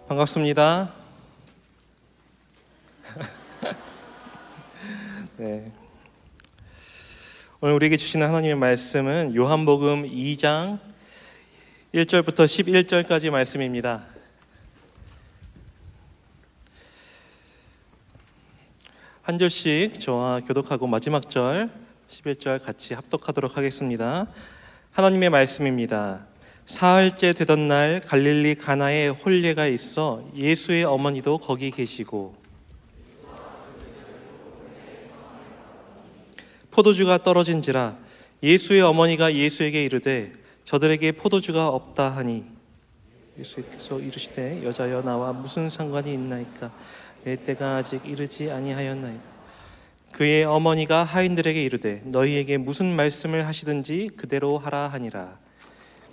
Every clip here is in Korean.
반갑습니다. 네. 오늘 우리에게 주시는 하나님의 말씀은 요한복음 2장 1절부터 11절까지 말씀입니다. 한 절씩 저와 교독하고 마지막 절 11절 같이 합독하도록 하겠습니다. 하나님의 말씀입니다. 사흘째 되던 날 갈릴리 가나에 혼례가 있어 예수의 어머니도 거기 계시고 포도주가 떨어진지라 예수의 어머니가 예수에게 이르되 저들에게 포도주가 없다 하니 예수께서 이르시되 여자여 나와 무슨 상관이 있나이까 내 때가 아직 이르지 아니하였나이다. 그의 어머니가 하인들에게 이르되 너희에게 무슨 말씀을 하시든지 그대로 하라 하니라.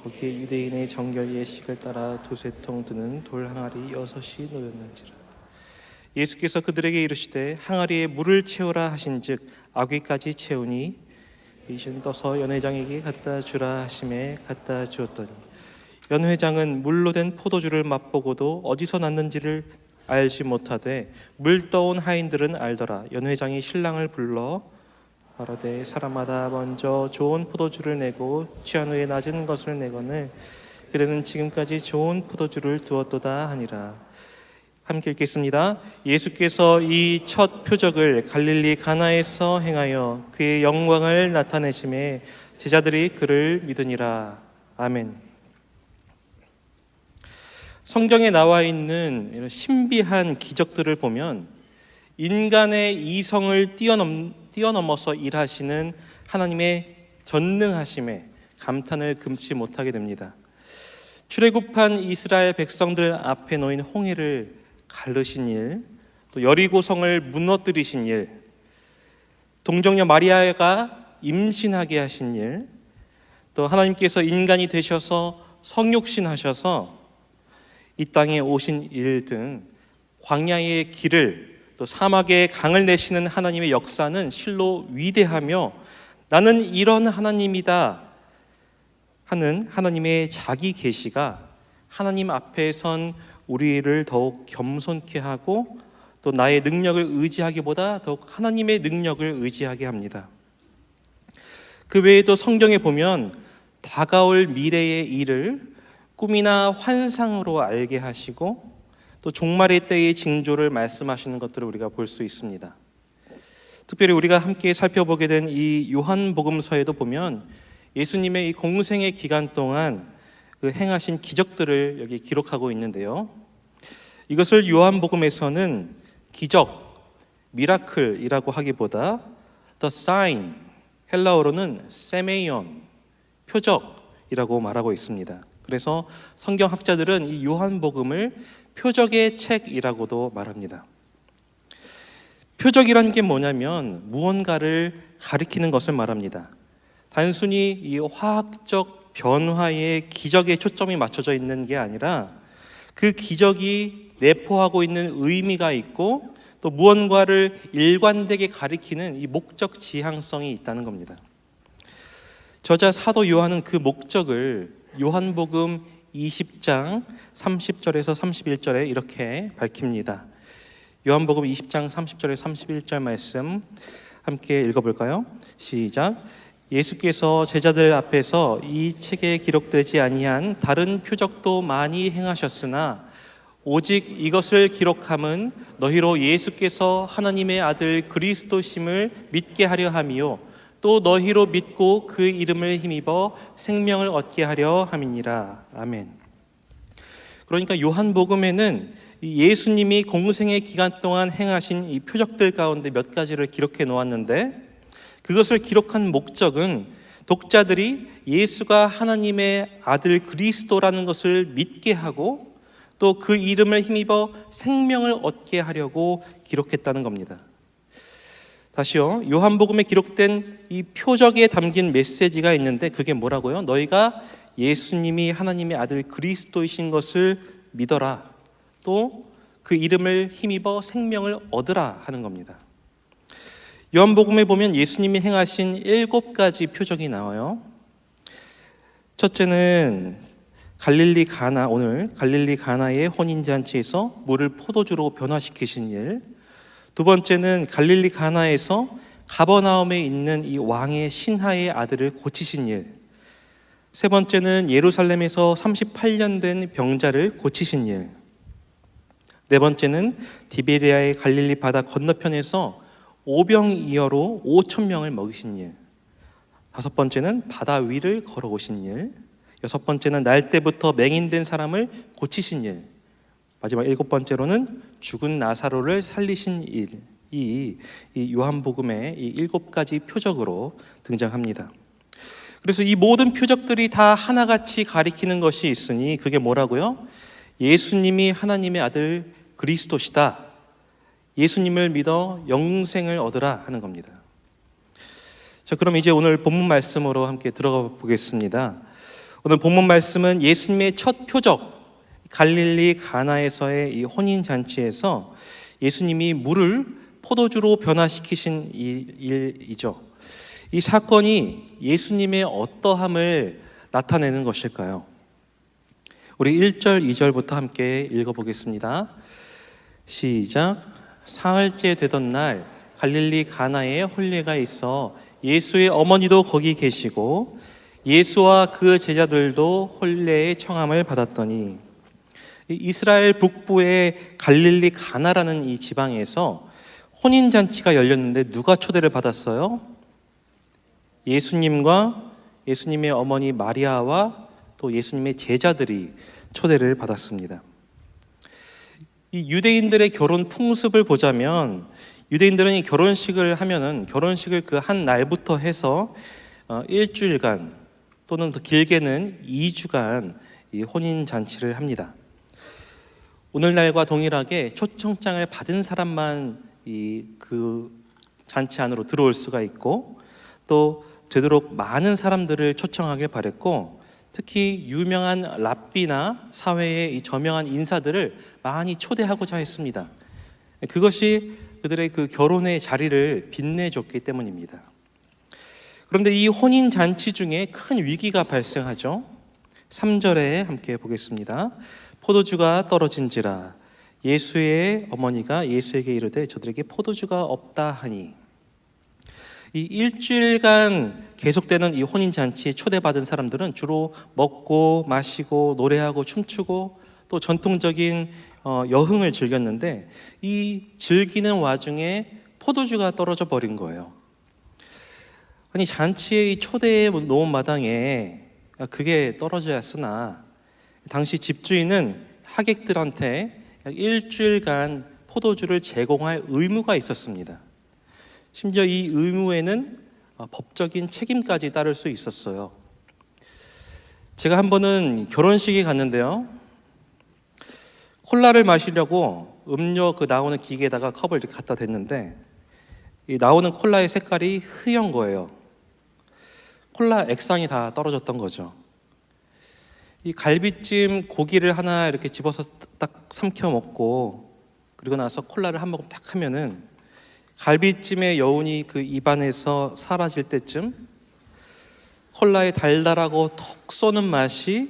거기에 유대인의 정결 예식을 따라 두세 통 드는 돌 항아리 6이 놓였는지라. 예수께서 그들에게 이르시되 항아리에 물을 채우라 하신즉 아귀까지 채우니 이신 떠서 연회장에게 갖다 주라 하심에 갖다 주었더니 연회장은 물로 된 포도주를 맛보고도 어디서 났는지를 알지 못하되 물 떠온 하인들은 알더라. 연회장이 신랑을 불러 가로되 사람마다 먼저 좋은 포도주를 내고 취한 후에 낮은 것을 내거늘 그대는 지금까지 좋은 포도주를 두었도다 하니라. 함께 읽겠습니다. 예수께서 이 첫 표적을 갈릴리 가나에서 행하여 그의 영광을 나타내심에 제자들이 그를 믿으니라. 아멘. 성경에 나와 있는 이런 신비한 기적들을 보면 인간의 이성을 뛰어넘어서 일하시는 하나님의 전능하심에 감탄을 금치 못하게 됩니다. 출애굽한 이스라엘 백성들 앞에 놓인 홍해를 가르신 일, 또 여리고성을 무너뜨리신 일, 동정녀 마리아가 임신하게 하신 일, 또 하나님께서 인간이 되셔서 성육신 하셔서 이 땅에 오신 일 등 광야의 길을 또 사막의 강을 내시는 하나님의 역사는 실로 위대하며 나는 이런 하나님이다 하는 하나님의 자기 계시가 하나님 앞에 선 우리를 더욱 겸손케 하고 또 나의 능력을 의지하기보다 더욱 하나님의 능력을 의지하게 합니다. 그 외에도 성경에 보면 다가올 미래의 일을 꿈이나 환상으로 알게 하시고 또 종말의 때의 징조를 말씀하시는 것들을 우리가 볼 수 있습니다. 특별히 우리가 함께 살펴보게 된 이 요한복음서에도 보면 예수님의 이 공생의 기간 동안 그 행하신 기적들을 여기 기록하고 있는데요. 이것을 요한복음에서는 기적, 미라클이라고 하기보다 the sign, 헬라어로는 세메이온, 표적이라고 말하고 있습니다. 그래서 성경학자들은 이 요한복음을 표적의 책이라고도 말합니다. 표적이라는 게 뭐냐면 무언가를 가리키는 것을 말합니다. 단순히 이 화학적 변화의 기적에 초점이 맞춰져 있는 게 아니라 그 기적이 내포하고 있는 의미가 있고 또 무언가를 일관되게 가리키는 이 목적 지향성이 있다는 겁니다. 저자 사도 요한은 그 목적을 요한복음 20장 30절에서 31절에 이렇게 밝힙니다. 요한복음 20장 30절에서 31절 말씀 함께 읽어볼까요? 시작. 예수께서 제자들 앞에서 이 책에 기록되지 아니한 다른 표적도 많이 행하셨으나 오직 이것을 기록함은 너희로 예수께서 하나님의 아들 그리스도심을 믿게 하려 함이요 또 너희로 믿고 그 이름을 힘입어 생명을 얻게 하려 함이니라. 아멘. 그러니까 요한복음에는 예수님이 공생의 기간 동안 행하신 이 표적들 가운데 몇 가지를 기록해 놓았는데 그것을 기록한 목적은 독자들이 예수가 하나님의 아들 그리스도라는 것을 믿게 하고 또 그 이름을 힘입어 생명을 얻게 하려고 기록했다는 겁니다. 다시요. 요한복음에 기록된 이 표적에 담긴 메시지가 있는데 그게 뭐라고요? 너희가 예수님이 하나님의 아들 그리스도이신 것을 믿어라. 또 그 이름을 힘입어 생명을 얻으라 하는 겁니다. 요한복음에 보면 예수님이 행하신 7가지 표적이 나와요. 첫째는 오늘 갈릴리 가나의 혼인잔치에서 물을 포도주로 변화시키신 일, 두 번째는 갈릴리 가나에서 가버나움에 있는 이 왕의 신하의 아들을 고치신 일, 세 번째는 예루살렘에서 38년 된 병자를 고치신 일, 네 번째는 디베리아의 갈릴리 바다 건너편에서 오병이어로 5천 명을 먹이신 일, 다섯 번째는 바다 위를 걸어오신 일, 여섯 번째는 날 때부터 맹인된 사람을 고치신 일, 마지막 일곱 번째로는 죽은 나사로를 살리신 일, 이 요한복음의 이 일곱 가지 표적으로 등장합니다. 그래서 이 모든 표적들이 다 하나같이 가리키는 것이 있으니 그게 뭐라고요? 예수님이 하나님의 아들 그리스도시다. 예수님을 믿어 영생을 얻으라 하는 겁니다. 자, 그럼 이제 오늘 본문 말씀으로 함께 들어가 보겠습니다. 오늘 본문 말씀은 예수님의 첫 표적, 갈릴리 가나에서의 이 혼인 잔치에서 예수님이 물을 포도주로 변화시키신 일이죠. 이 사건이 예수님의 어떠함을 나타내는 것일까요? 우리 1절, 2절부터 함께 읽어보겠습니다. 시작. 사흘째 되던 날 갈릴리 가나에 혼례가 있어 예수의 어머니도 거기 계시고 예수와 그 제자들도 혼례의 청함을 받았더니, 이스라엘 북부의 갈릴리 가나라는 이 지방에서 혼인잔치가 열렸는데 누가 초대를 받았어요? 예수님과 예수님의 어머니 마리아와 또 예수님의 제자들이 초대를 받았습니다. 이 유대인들의 결혼 풍습을 보자면, 유대인들은 이 결혼식을 하면은 결혼식을 그 한 날부터 해서 일주일간 또는 더 길게는 2주간 이 혼인 잔치를 합니다. 오늘날과 동일하게 초청장을 받은 사람만 그 잔치 안으로 들어올 수가 있고, 또 되도록 많은 사람들을 초청하길 바랬고, 특히 유명한 랍비나 사회의 이 저명한 인사들을 많이 초대하고자 했습니다. 그것이 그들의 그 결혼의 자리를 빛내줬기 때문입니다. 그런데 이 혼인 잔치 중에 큰 위기가 발생하죠. 3절에 함께 보겠습니다. 포도주가 떨어진지라 예수의 어머니가 예수에게 이르되 저들에게 포도주가 없다 하니, 이 일주일간 계속되는 이 혼인 잔치에 초대받은 사람들은 주로 먹고 마시고 노래하고 춤추고 또 전통적인 여흥을 즐겼는데, 이 즐기는 와중에 포도주가 떨어져 버린 거예요. 아니, 잔치에 이 초대해 놓은 마당에 그게 떨어져야 쓰나, 당시 집주인은 하객들한테 약 일주일간 포도주를 제공할 의무가 있었습니다. 심지어 이 의무에는 법적인 책임까지 따를 수 있었어요. 제가 한 번은 결혼식에 갔는데요, 콜라를 마시려고 음료 그 나오는 기계에다가 컵을 이렇게 갖다 댔는데, 이 나오는 콜라의 색깔이 흐연 거예요. 콜라 액상이 다 떨어졌던 거죠. 이 갈비찜 고기를 하나 이렇게 집어서 딱 삼켜 먹고 그리고 나서 콜라를 한 모금 딱 하면은 갈비찜의 여운이 그 입안에서 사라질 때쯤 콜라의 달달하고 톡 쏘는 맛이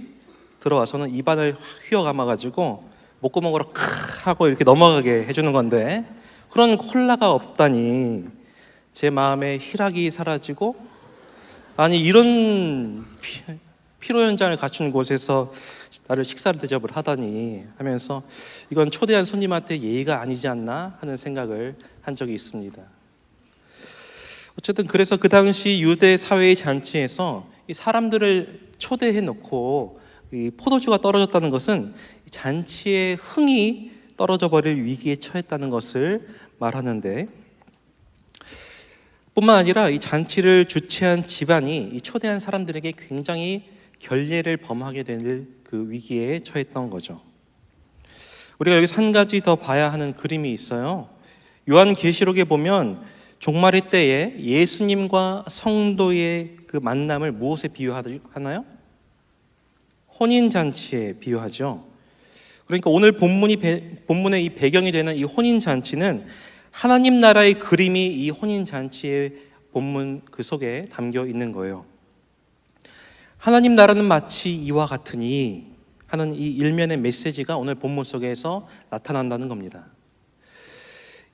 들어와서는 입안을 휘어 감아가지고 목구멍으로 크 하고 이렇게 넘어가게 해주는 건데, 그런 콜라가 없다니 제 마음에 희락이 사라지고, 아니 이런 피로 현장을 갖춘 곳에서 나를 식사를 대접을 하다니 하면서 이건 초대한 손님한테 예의가 아니지 않나 하는 생각을 한 적이 있습니다. 어쨌든 그래서 그 당시 유대 사회의 잔치에서 이 사람들을 초대해 놓고 이 포도주가 떨어졌다는 것은 잔치의 흥이 떨어져 버릴 위기에 처했다는 것을 말하는데, 뿐만 아니라 이 잔치를 주최한 집안이 이 초대한 사람들에게 굉장히 결례를 범하게 될 그 위기에 처했던 거죠. 우리가 여기서 한 가지 더 봐야 하는 그림이 있어요. 요한계시록에 보면 종말의 때에 예수님과 성도의 그 만남을 무엇에 비유하나요? 혼인잔치에 비유하죠. 그러니까 오늘 본문의 이 배경이 되는 이 혼인잔치는 하나님 나라의 그림이 이 혼인잔치의 본문 그 속에 담겨 있는 거예요. 하나님 나라는 마치 이와 같으니, 하는 이 일면의 메시지가 오늘 본문 속에서 나타난다는 겁니다.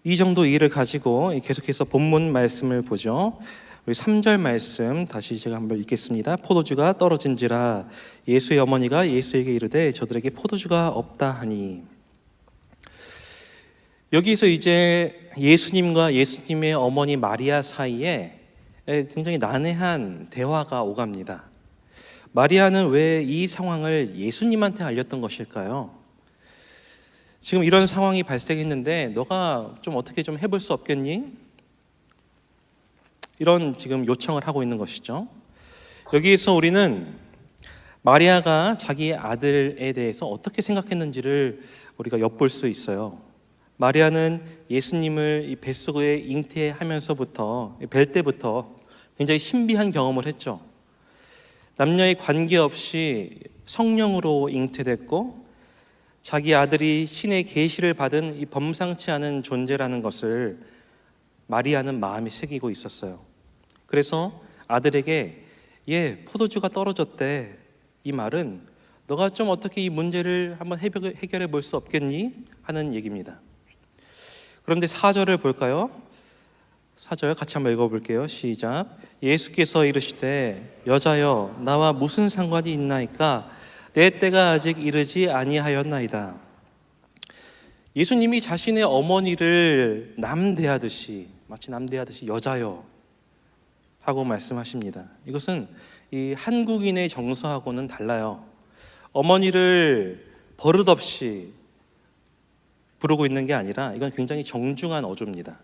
이 정도 이해를 가지고 계속해서 본문 말씀을 보죠. 우리 3절 말씀 다시 제가 한번 읽겠습니다. 포도주가 떨어진지라 예수의 어머니가 예수에게 이르되 저들에게 포도주가 없다 하니. 여기서 이제 예수님과 예수님의 어머니 마리아 사이에 굉장히 난해한 대화가 오갑니다. 마리아는 왜 이 상황을 예수님한테 알렸던 것일까요? 지금 이런 상황이 발생했는데 너가 좀 어떻게 좀 해볼 수 없겠니? 이런 지금 요청을 하고 있는 것이죠. 여기에서 우리는 마리아가 자기 아들에 대해서 어떻게 생각했는지를 우리가 엿볼 수 있어요. 마리아는 예수님을 이 뱃속에 잉태하면서부터 뵐 때부터 굉장히 신비한 경험을 했죠. 남녀의 관계없이 성령으로 잉태됐고 자기 아들이 신의 계시를 받은 이 범상치 않은 존재라는 것을 마리아는 마음에 새기고 있었어요. 그래서 아들에게 포도주가 떨어졌대. 이 말은 너가 좀 어떻게 이 문제를 한번 해결해 볼 수 없겠니? 하는 얘기입니다. 그런데 4절을 볼까요? 4절 같이 한번 읽어볼게요. 시작. 예수께서 이르시되 여자여 나와 무슨 상관이 있나이까 내 때가 아직 이르지 아니하였나이다. 예수님이 자신의 어머니를 남대하듯이 마치 남대하듯이 여자여 하고 말씀하십니다. 이것은 이 한국인의 정서하고는 달라요. 어머니를 버릇없이 부르고 있는 게 아니라 이건 굉장히 정중한 어조입니다.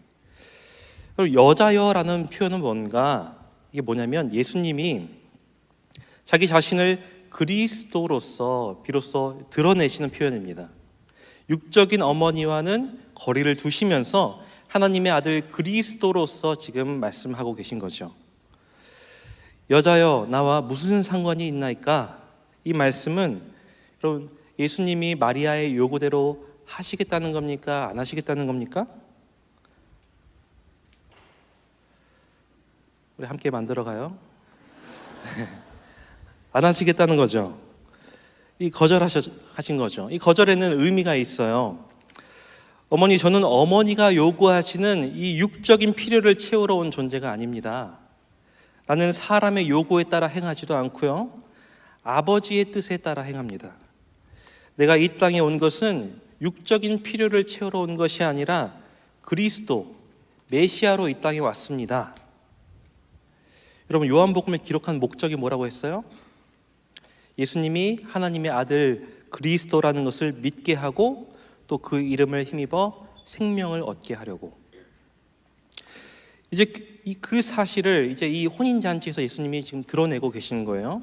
그리고 여자여라는 표현은 이게 뭐냐면 예수님이 자기 자신을 그리스도로서 비로소 드러내시는 표현입니다. 육적인 어머니와는 거리를 두시면서 하나님의 아들 그리스도로서 지금 말씀하고 계신 거죠. 여자여 나와 무슨 상관이 있나이까? 이 말씀은 여러분 예수님이 마리아의 요구대로 하시겠다는 겁니까? 안 하시겠다는 겁니까? 우리 함께 만들어가요. 안 하시겠다는 거죠. 이 거절하신 거죠. 이 거절에는 의미가 있어요. 어머니, 저는 어머니가 요구하시는 이 육적인 필요를 채우러 온 존재가 아닙니다. 나는 사람의 요구에 따라 행하지도 않고요. 아버지의 뜻에 따라 행합니다. 내가 이 땅에 온 것은 육적인 필요를 채우러 온 것이 아니라 그리스도, 메시아로 이 땅에 왔습니다. 여러분, 요한복음에 기록한 목적이 뭐라고 했어요? 예수님이 하나님의 아들 그리스도라는 것을 믿게 하고 또 그 이름을 힘입어 생명을 얻게 하려고. 이제 그 사실을 이제 이 혼인잔치에서 예수님이 지금 드러내고 계시는 거예요.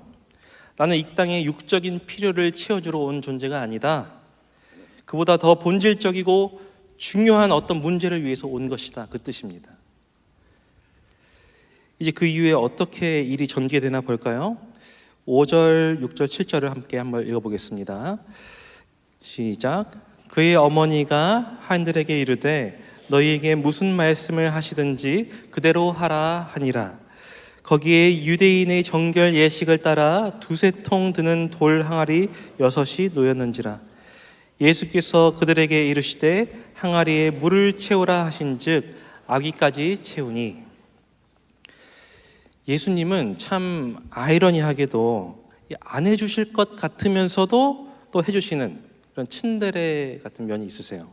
나는 이 땅에 육적인 필요를 채워주러 온 존재가 아니다. 그보다 더 본질적이고 중요한 어떤 문제를 위해서 온 것이다. 그 뜻입니다. 이제 그 이후에 어떻게 일이 전개되나 볼까요? 5절, 6절, 7절을 함께 한번 읽어보겠습니다. 시작. 그의 어머니가 하인들에게 이르되 너희에게 무슨 말씀을 하시든지 그대로 하라 하니라. 거기에 유대인의 정결 예식을 따라 2-3통 드는 돌 항아리 6이 놓였는지라. 예수께서 그들에게 이르시되 항아리에 물을 채우라 하신즉 아기까지 채우니. 예수님은 참 아이러니하게도 안 해주실 것 같으면서도 또 해주시는 그런 츤데레 같은 면이 있으세요.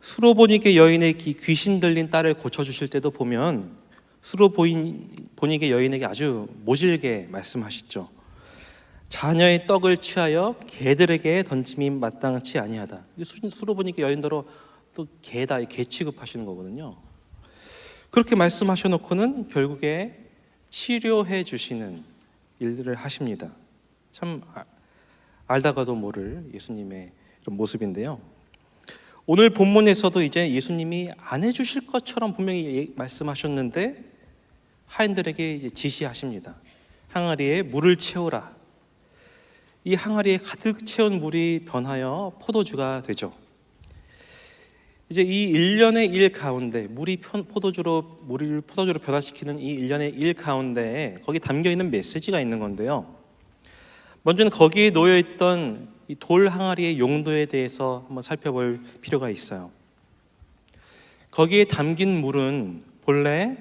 수로보니게 여인의 귀신 들린 딸을 고쳐주실 때도 보면 수로보니게 여인에게 아주 모질게 말씀하시죠. 자녀의 떡을 취하여 개들에게 던짐이 마땅치 아니하다. 수로보니게 여인더러 또 개다, 개 취급하시는 거거든요. 그렇게 말씀하셔놓고는 결국에 치료해 주시는 일들을 하십니다. 참 알다가도 모를 예수님의 이런 모습인데요. 오늘 본문에서도 이제 예수님이 안 해주실 것처럼 분명히 말씀하셨는데 하인들에게 이제 지시하십니다. 항아리에 물을 채우라. 이 항아리에 가득 채운 물이 변하여 포도주가 되죠. 이제 이 일련의 일 가운데 물을 포도주로 변화시키는 이 일련의 일 가운데 거기 담겨 있는 메시지가 있는 건데요. 먼저는 거기에 놓여 있던 이 돌 항아리의 용도에 대해서 한번 살펴볼 필요가 있어요. 거기에 담긴 물은 본래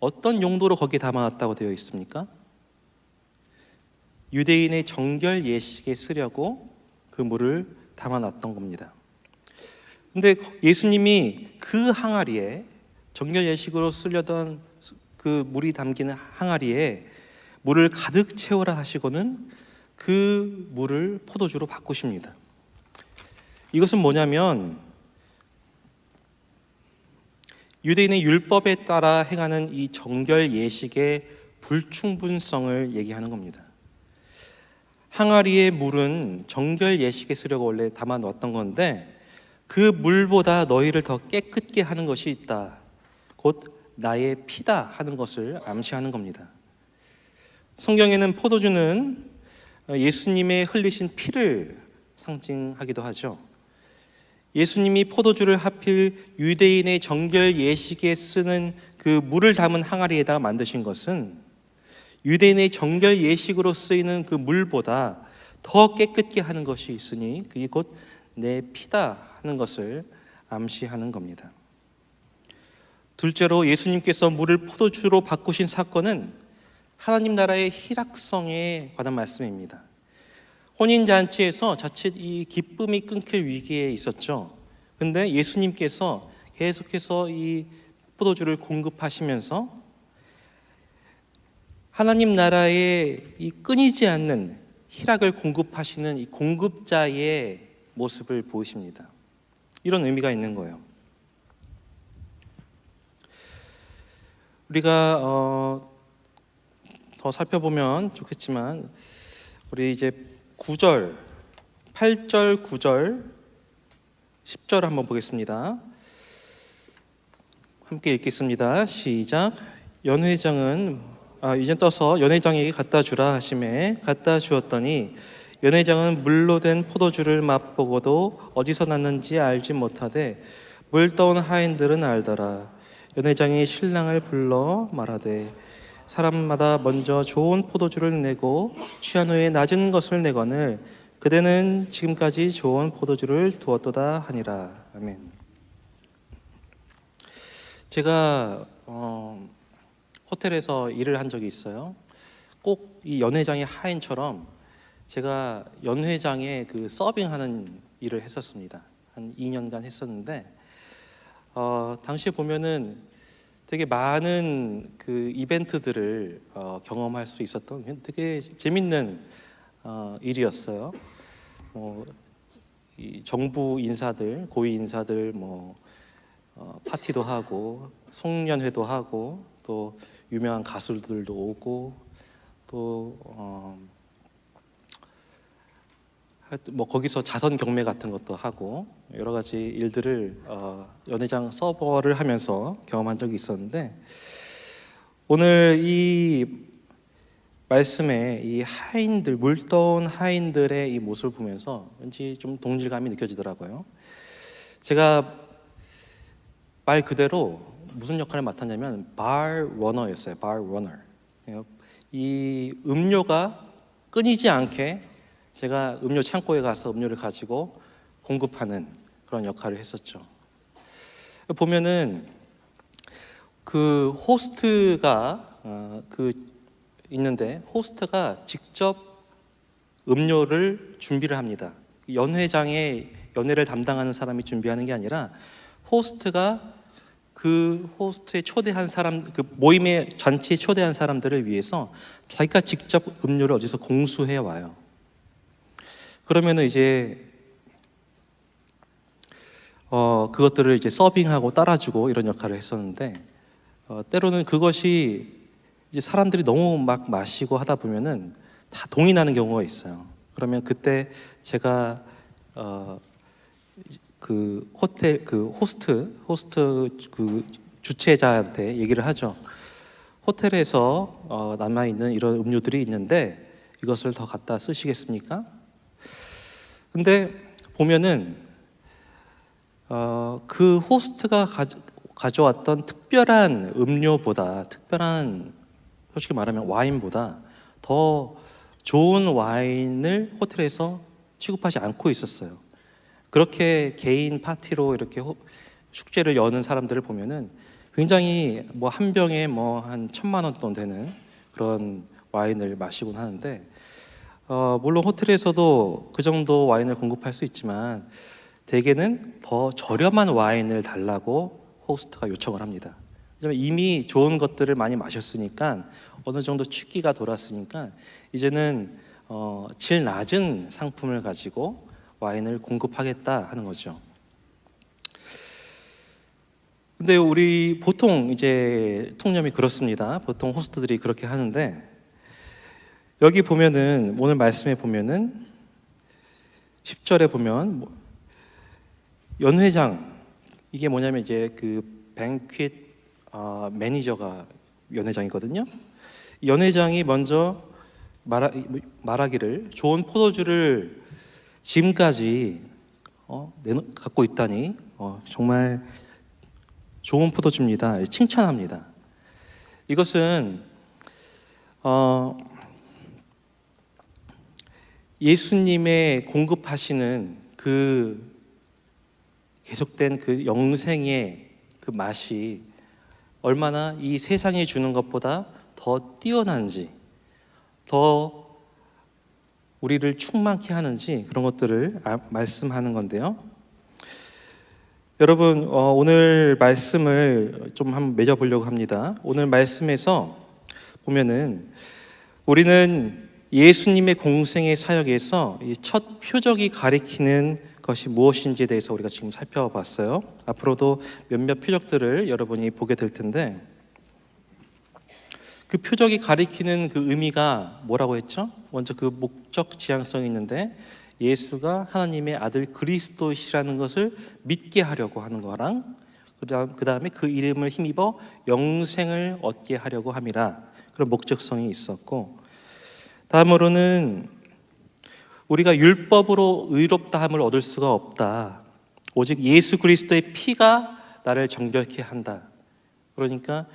어떤 용도로 거기에 담아왔다고 되어 있습니까? 유대인의 정결 예식에 쓰려고 그 물을 담아놨던 겁니다. 근데 예수님이 그 항아리에, 정결 예식으로 쓰려던 그 물이 담기는 항아리에 물을 가득 채우라 하시고는 그 물을 포도주로 바꾸십니다. 이것은 뭐냐면 유대인의 율법에 따라 행하는 이 정결 예식의 불충분성을 얘기하는 겁니다. 항아리의 물은 정결 예식에 쓰려고 원래 담아 놓았던 건데 그 물보다 너희를 더 깨끗게 하는 것이 있다. 곧 나의 피다 하는 것을 암시하는 겁니다. 성경에는 포도주는 예수님의 흘리신 피를 상징하기도 하죠. 예수님이 포도주를 하필 유대인의 정결 예식에 쓰는 그 물을 담은 항아리에다 만드신 것은 유대인의 정결 예식으로 쓰이는 그 물보다 더 깨끗게 하는 것이 있으니 그게 곧 내 피다 하는 것을 암시하는 겁니다. 둘째로 예수님께서 물을 포도주로 바꾸신 사건은 하나님 나라의 희락성에 관한 말씀입니다. 혼인잔치에서 자칫 이 기쁨이 끊길 위기에 있었죠. 근데 예수님께서 계속해서 이 포도주를 공급하시면서 하나님 나라의 이 끊이지 않는 희락을 공급하시는 이 공급자의 모습을 보이십니다. 이런 의미가 있는 거예요. 우리가 더 살펴보면 좋겠지만 우리 이제 9절, 8절, 9절, 10절 한번 보겠습니다. 함께 읽겠습니다. 시작. 연회장은 이제 떠서 연회장에게 갖다 주라 하심에 갖다 주었더니 연회장은 물로 된 포도주를 맛보고도 어디서 났는지 알지 못하되 물 떠온 하인들은 알더라. 연회장이 신랑을 불러 말하되 사람마다 먼저 좋은 포도주를 내고 취한 후에 낮은 것을 내거늘 그대는 지금까지 좋은 포도주를 두었도다 하니라. 아멘. 제가 호텔에서 일을 한 적이 있어요. 꼭 이 연회장의 하인처럼 제가 연회장에 그 서빙하는 일을 했었습니다. 한 2년간 했었는데 당시에 보면은 되게 많은 그 이벤트들을 경험할 수 있었던 되게 재밌는 일이었어요. 이 정부 인사들, 고위 인사들 파티도 하고 송년회도 하고 또 유명한 가수들도 오고 또 거기서 자선 경매 같은 것도 하고 여러 가지 일들을 연회장 서버를 하면서 경험한 적이 있었는데 오늘 이 말씀에 이 하인들, 물떠온 하인들의 이 모습을 보면서 왠지 좀 동질감이 느껴지더라고요. 제가 말 그대로 무슨 역할을 맡았냐면 bar runner였어요. bar runner. 이 음료가 끊이지 않게 제가 음료 창고에 가서 음료를 가지고 공급하는 그런 역할을 했었죠. 보면은 그 호스트가 있는데 호스트가 직접 음료를 준비를 합니다. 연회장에 연회를 담당하는 사람이 준비하는 게 아니라 호스트가 그 호스트에 초대한 사람, 그 모임에 잔치에 초대한 사람들을 위해서 자기가 직접 음료를 어디서 공수해 와요. 그러면은 이제 그것들을 이제 서빙하고 따라주고 이런 역할을 했었는데 때로는 그것이 이제 사람들이 너무 막 마시고 하다 보면은 다 동이 나는 경우가 있어요. 그러면 그때 제가 그 호텔 그 호스트 그 주최자한테 얘기를 하죠. 호텔에서 남아 있는 이런 음료들이 있는데 이것을 더 갖다 쓰시겠습니까? 근데 보면은 그 호스트가 가져왔던 특별한 음료보다 특별한 솔직히 말하면 와인보다 더 좋은 와인을 호텔에서 취급하지 않고 있었어요. 그렇게 개인 파티로 이렇게 축제를 여는 사람들을 보면은 굉장히 뭐 한 병에 뭐 한 1,000만 원 돈 되는 그런 와인을 마시곤 하는데, 물론 호텔에서도 그 정도 와인을 공급할 수 있지만 대개는 더 저렴한 와인을 달라고 호스트가 요청을 합니다. 왜냐면 이미 좋은 것들을 많이 마셨으니까, 어느 정도 취기가 돌았으니까 이제는 질 낮은 상품을 가지고 와인을 공급하겠다 하는 거죠. 근데 우리 보통 이제 통념이 그렇습니다. 보통 호스트들이 그렇게 하는데, 여기 보면은 오늘 말씀에 보면은 10절에 보면 연회장, 이게 뭐냐면 이제 그 뱅퀴 매니저가 연회장이거든요. 연회장이 먼저 말하기를 좋은 포도주를 지금까지 갖고 있다니 정말 좋은 포도주입니다. 칭찬합니다. 이것은 예수님의 공급하시는 그 계속된 그 영생의 그 맛이 얼마나 이 세상이 주는 것보다 더 뛰어난지, 더 우리를 충만케 하는지, 그런 것들을 말씀하는 건데요. 여러분, 오늘 말씀을 좀 한번 맺어보려고 합니다. 오늘 말씀에서 보면은 우리는 예수님의 공생의 사역에서 이 첫 표적이 가리키는 것이 무엇인지에 대해서 우리가 지금 살펴봤어요. 앞으로도 몇몇 표적들을 여러분이 보게 될 텐데, 그 표적이 가리키는 그 의미가 뭐라고 했죠? 먼저 그 목적 지향성이 있는데, 예수가 하나님의 아들 그리스도시라는 것을 믿게 하려고 하는 거랑, 그 다음에 그 이름을 힘입어 영생을 얻게 하려고 함이라, 그런 목적성이 있었고, 다음으로는 우리가 율법으로 의롭다함을 얻을 수가 없다. 오직 예수 그리스도의 피가 나를 정결케 한다. 그러니까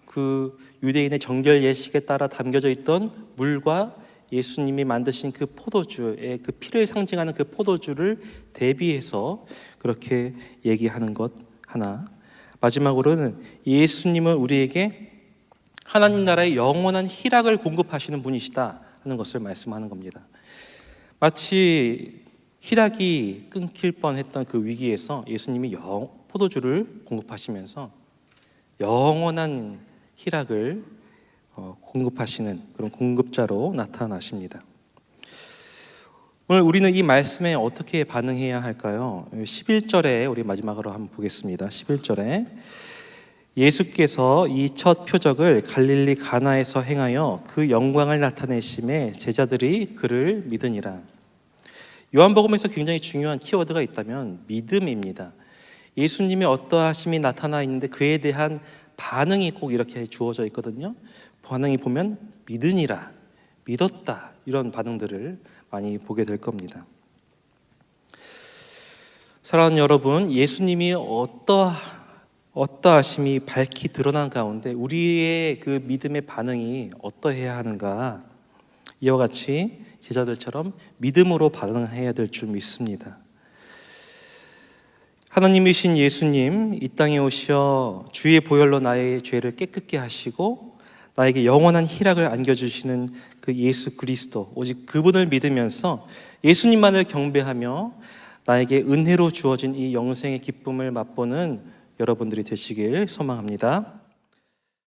그 유대인의 정결 예식에 따라 담겨져 있던 물과 예수님이 만드신 그 포도주의 그 피를 상징하는 그 포도주를 대비해서 그렇게 얘기하는 것 하나. 마지막으로는 예수님은 우리에게 하나님 나라의 영원한 희락을 공급하시는 분이시다 하는 것을 말씀하는 겁니다. 마치 희락이 끊길 뻔했던 그 위기에서 예수님이 포도주를 공급하시면서 영원한 희락을 공급하시는 그런 공급자로 나타나십니다. 오늘 우리는 이 말씀에 어떻게 반응해야 할까요? 11절에 우리 마지막으로 한번 보겠습니다. 11절에 예수께서 이 첫 표적을 갈릴리 가나에서 행하여 그 영광을 나타내심에 제자들이 그를 믿으니라. 요한복음에서 굉장히 중요한 키워드가 있다면 믿음입니다. 예수님의 어떠하심이 나타나 있는데 그에 대한 반응이 꼭 이렇게 주어져 있거든요. 반응이 보면 믿으니라, 믿었다, 이런 반응들을 많이 보게 될 겁니다. 사랑하는 여러분, 예수님이 어떠하심이 밝히 드러난 가운데 우리의 그 믿음의 반응이 어떠해야 하는가, 이와 같이 제자들처럼 믿음으로 반응해야 될 줄 믿습니다. 하나님이신 예수님, 이 땅에 오셔 주의 보혈로 나의 죄를 깨끗게 하시고 나에게 영원한 희락을 안겨주시는 그 예수 그리스도, 오직 그분을 믿으면서 예수님만을 경배하며 나에게 은혜로 주어진 이 영생의 기쁨을 맛보는 여러분들이 되시길 소망합니다.